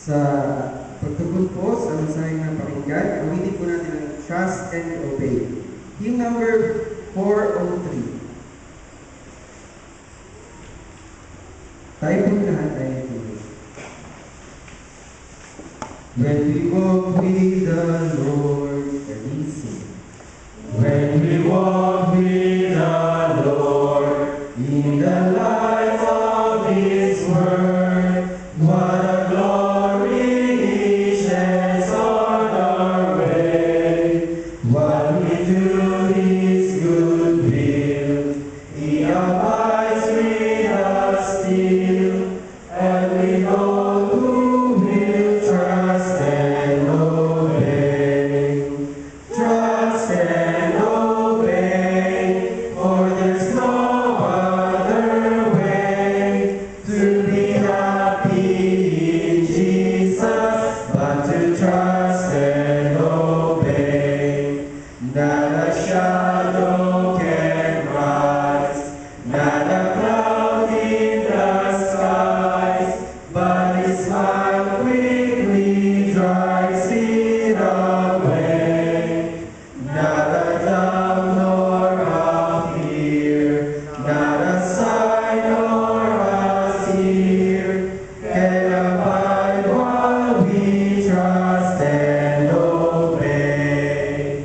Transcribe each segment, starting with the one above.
Sa pagtugon po sa mensahe ng pakinggan, awitin po natin ang Trust and Obey. Hymn number 403. Tayo po lahat ay tuloy. When we walk with the Lord, and we sing. When we walk with the Lord in the light of His Word, what a glory He sheds on our way. What we do His good will, He abides with us still, and we know who will trust and obey. Trust and obey, for there's no other way to be happy in Jesus but to trust and obey. Not a shadow can rise, not a cloud in the skies, but His smile quickly drives it away. Not a doubt nor a fear, not a sign nor a tear can abide while we trust and obey.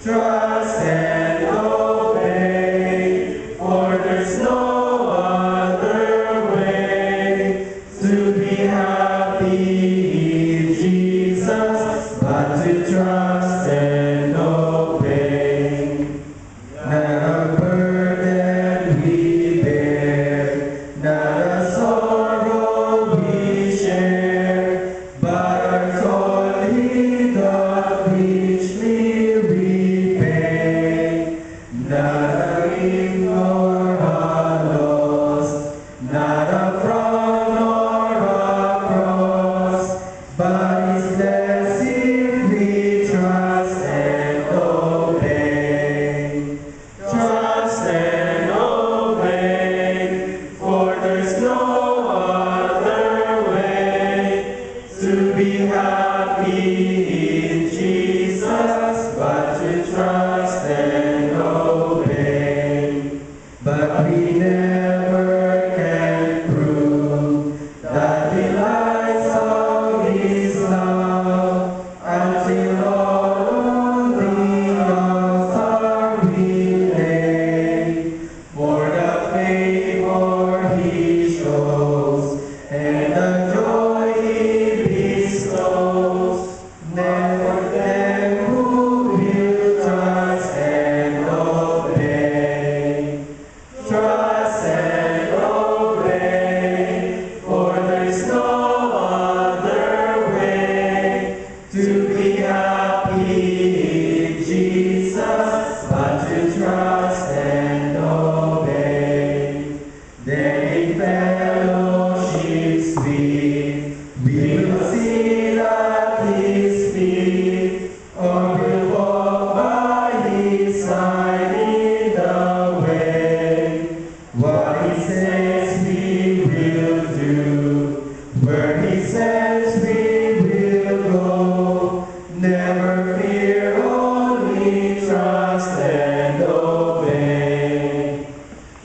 Trust and obey, for there's no other way to be happy in Jesus but to trust and obey. Not a burden we bear, not a sorrow we share, but our toil He doth richly repay. Not a ring nor a loss, not a crown nor a cross, but His blessing we trust and obey. Trust and obey, for there's no other way to be happy in Jesus but to trust and obey. But we never can prove the delights of His love until all on the altar we lay. For the favor He shows and the joy He bestows, never them who will trust and obey. Trust and obey, for there's no other way to be happy in Jesus but to trust and obey. Then in fellowship sweet, we will sit at His feet, or will walk by His side in the way. What He says we will do, where He says we will go. Never fear, only trust and obey.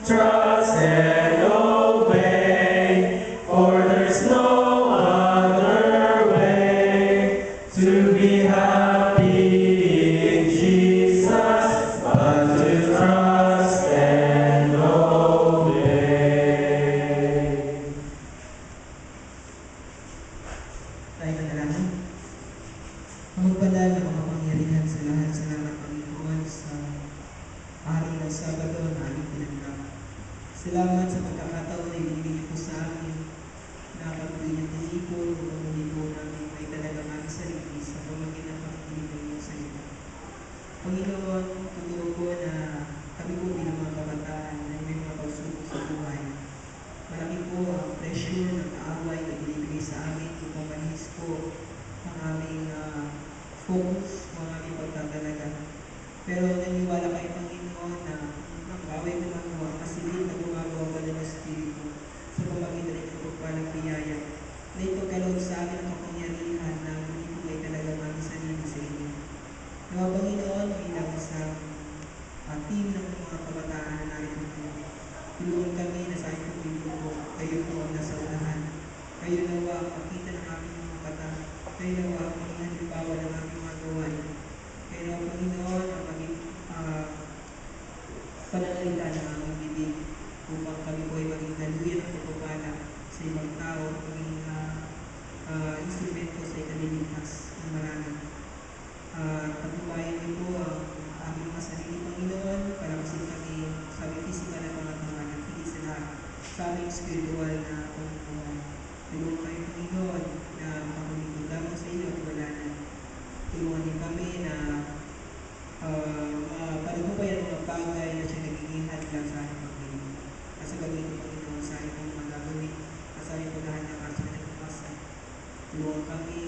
Trust and obey, for there's no other way to be happy in Jesus but to trust and obey. Tayo manalangin. Magpala ng mga pangyarihan sa lahat, salamat Panginoon sa araw ng Sabado na aming tinanggap. Salamat sa pagkakataon na ibinigay po sa amin na patuloy ng tinipon upang muli po namin may talagang aming sarili sa pamagitan ng pakikinig ng iyong salita. Panginoon, totoo po na kami po bilang mga kabataan na may mga pagsubok sa buhay. Malaki po ang pressure ng kaaway na binibigay sa amin upang manhis po ang aming focus, ang aming pagtatalaga. Pero naniwala kayo Panginoon na ang kaaway naman mo ang kasilid na gumagawa ba ng Espiritu sa pamagitan ng pagpapalang biyaya na ipagkaloob sa amin ang tulungan kami na sa aming pagbibig po, kayo po ang nasa unahan. Kayo nawa ang pakita ng aming mga mata. Kayo nawa ang maging halimbawa ng aming mga gawain. Kayo nawa, Panginoon, ang maging pananalita ng aming bibig upang kami po ay maging daluyan ng pagpapala sa ibang tao, maging instrumento sa ikaliligtas ng marami. Pagpapayan niyo po ang aming mga sarili, Panginoon, para kasi kami sa aming physical na pangatawan at higit sa lahat sa aming spiritual na pamumuhay. Tulungan kayo, Panginoon, na makamulingkod lamang sa iyo at wala na. Tulungan din kami na panagumpayan ang mga bagay na siya nagiging hadlang sa aming paglilingkod. Kasi gagawin ko, Panginoon, sa aming mga gagawin at sa aming paghahanda para sa kinabukasan. Tulungan kami